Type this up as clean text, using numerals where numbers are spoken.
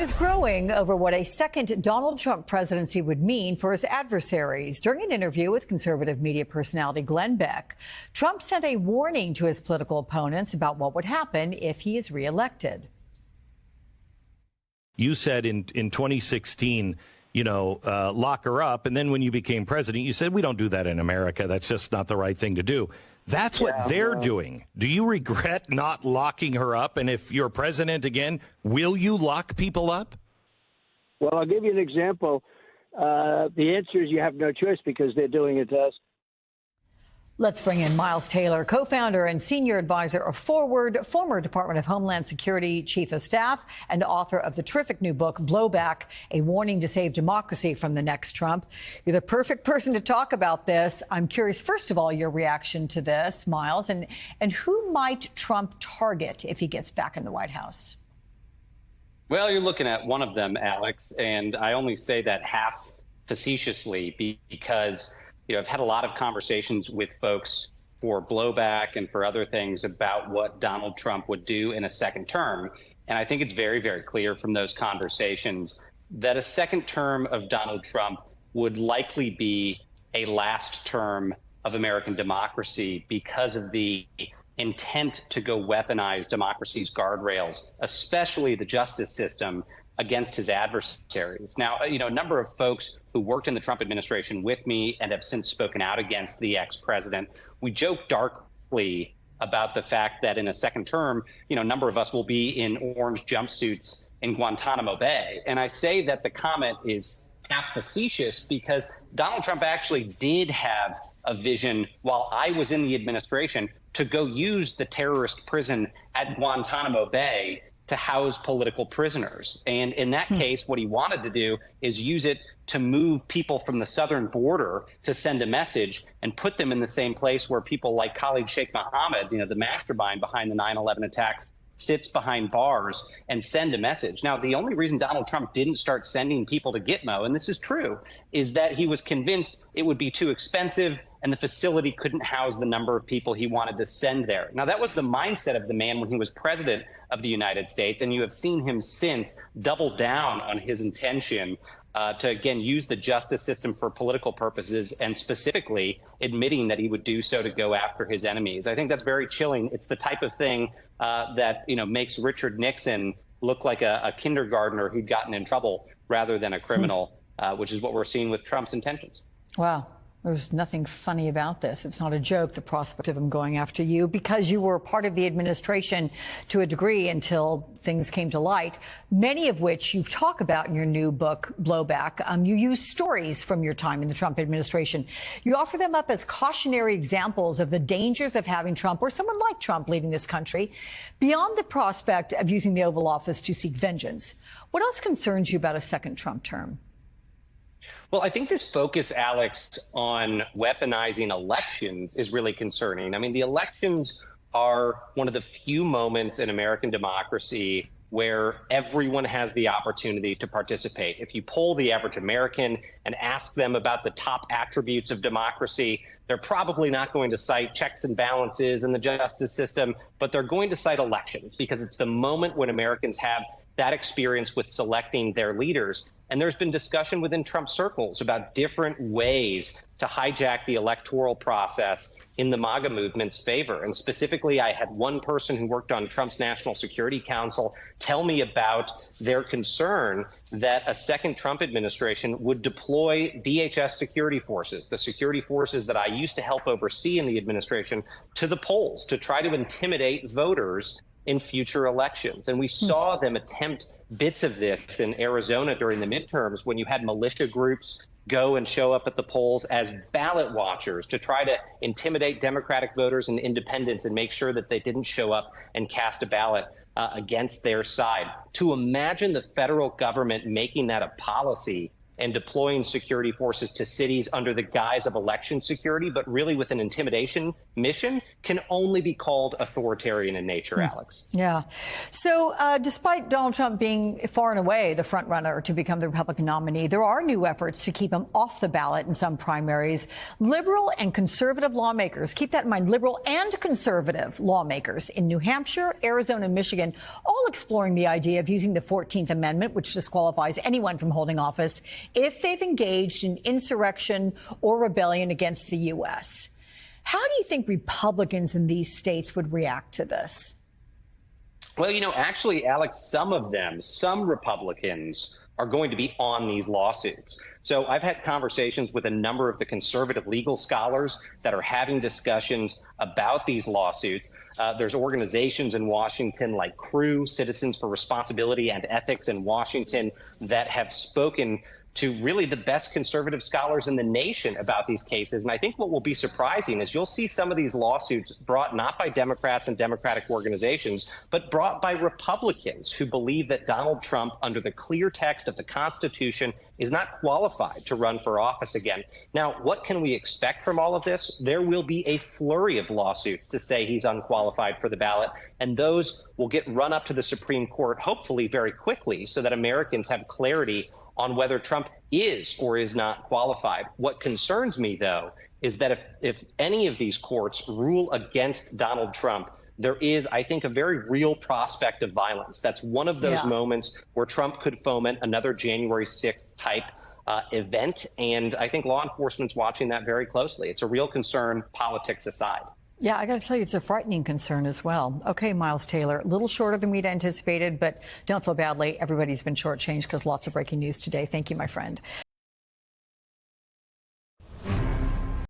Is growing over what a second Donald Trump presidency would mean for his adversaries. During an interview with conservative media personality Glenn Beck, Trump sent a warning to his political opponents about what would happen if he is reelected. You said in 2016, lock her up. And then when you became president, you said, we don't do that in America. That's just not the right thing to do. That's what they're doing. Do you regret not locking her up? And if you're president again, will you lock people up? Well, I'll give you an example. The answer is you have no choice because they're doing it to us. Let's bring in Miles Taylor, co-founder and senior advisor of Forward, former Department of Homeland Security chief of staff, and author of the terrific new book, Blowback, A Warning to Save Democracy from the Next Trump. You're the perfect person to talk about this. I'm curious, first of all, your reaction to this, Miles, and who might Trump target if he gets back in the White House? Well, you're looking at one of them, Alex, and I only say that half facetiously because I've had a lot of conversations with folks for Blowback and for other things about what Donald Trump would do in a second term. And I think it's very, very clear from those conversations that a second term of Donald Trump would likely be a last term of American democracy because of the intent to go weaponize democracy's guardrails, especially the justice system, against his adversaries. Now, a number of folks who worked in the Trump administration with me and have since spoken out against the ex-president, we joke darkly about the fact that in a second term, a number of us will be in orange jumpsuits in Guantanamo Bay. And I say that the comment is half facetious because Donald Trump actually did have a vision while I was in the administration to go use the terrorist prison at Guantanamo Bay to house political prisoners. And in that case, what he wanted to do is use it to move people from the southern border to send a message and put them in the same place where people like Khalid Sheikh Mohammed, the mastermind behind the 9/11 attacks, sits behind bars and send a message. Now, the only reason Donald Trump didn't start sending people to Gitmo, and this is true, is that he was convinced it would be too expensive and the facility couldn't house the number of people he wanted to send there. Now, that was the mindset of the man when he was president of the United States, and you have seen him since double down on his intention to, again, use the justice system for political purposes and specifically admitting that he would do so to go after his enemies. I think that's very chilling. It's the type of thing that, makes Richard Nixon look like a kindergartner who'd gotten in trouble rather than a criminal, which is what we're seeing with Trump's intentions. Wow. There's nothing funny about this. It's not a joke, the prospect of him going after you, because you were part of the administration to a degree until things came to light, many of which you talk about in your new book, Blowback. You use stories from your time in the Trump administration. You offer them up as cautionary examples of the dangers of having Trump or someone like Trump leading this country, beyond the prospect of using the Oval Office to seek vengeance. What else concerns you about a second Trump term? Well, I think this focus, Alex, on weaponizing elections is really concerning. I mean, the elections are one of the few moments in American democracy where everyone has the opportunity to participate. If you poll the average American and ask them about the top attributes of democracy, they're probably not going to cite checks and balances in the justice system, but they're going to cite elections because it's the moment when Americans have that experience with selecting their leaders. And there's been discussion within Trump circles about different ways to hijack the electoral process in the MAGA movement's favor. And specifically, I had one person who worked on Trump's National Security Council tell me about their concern that a second Trump administration would deploy DHS security forces, the security forces that I used to help oversee in the administration, to the polls to try to intimidate voters in future elections. And we saw them attempt bits of this in Arizona during the midterms when you had militia groups go and show up at the polls as ballot watchers to try to intimidate Democratic voters and independents and make sure that they didn't show up and cast a ballot against their side. To imagine the federal government making that a policy and deploying security forces to cities under the guise of election security, but really with an intimidation mission can only be called authoritarian in nature, Alex. Yeah. So despite Donald Trump being far and away the front runner to become the Republican nominee, there are new efforts to keep him off the ballot in some primaries. Liberal and conservative lawmakers, keep that in mind, liberal and conservative lawmakers in New Hampshire, Arizona, and Michigan, all exploring the idea of using the 14th Amendment, which disqualifies anyone from holding office if they've engaged in insurrection or rebellion against the U.S. How do you think Republicans in these states would react to this? Well, actually, Alex, some Republicans are going to be on these lawsuits. So I've had conversations with a number of the conservative legal scholars that are having discussions about these lawsuits. There's organizations in Washington like CREW, Citizens for Responsibility and Ethics in Washington, that have spoken to really the best conservative scholars in the nation about these cases. And I think what will be surprising is you'll see some of these lawsuits brought not by Democrats and Democratic organizations, but brought by Republicans who believe that Donald Trump, under the clear text of the Constitution, is not qualified to run for office again. Now, what can we expect from all of this? There will be a flurry of lawsuits to say he's unqualified for the ballot, and those will get run up to the Supreme Court, hopefully very quickly, so that Americans have clarity on whether Trump is or is not qualified. What concerns me, though, is that if any of these courts rule against Donald Trump, there is, I think, a very real prospect of violence. That's one of those moments where Trump could foment another January 6th type event. And I think law enforcement's watching that very closely. It's a real concern, politics aside. Yeah, I got to tell you, it's a frightening concern as well. Okay, Miles Taylor, a little shorter than we'd anticipated, but don't feel badly. Everybody's been shortchanged because lots of breaking news today. Thank you, my friend.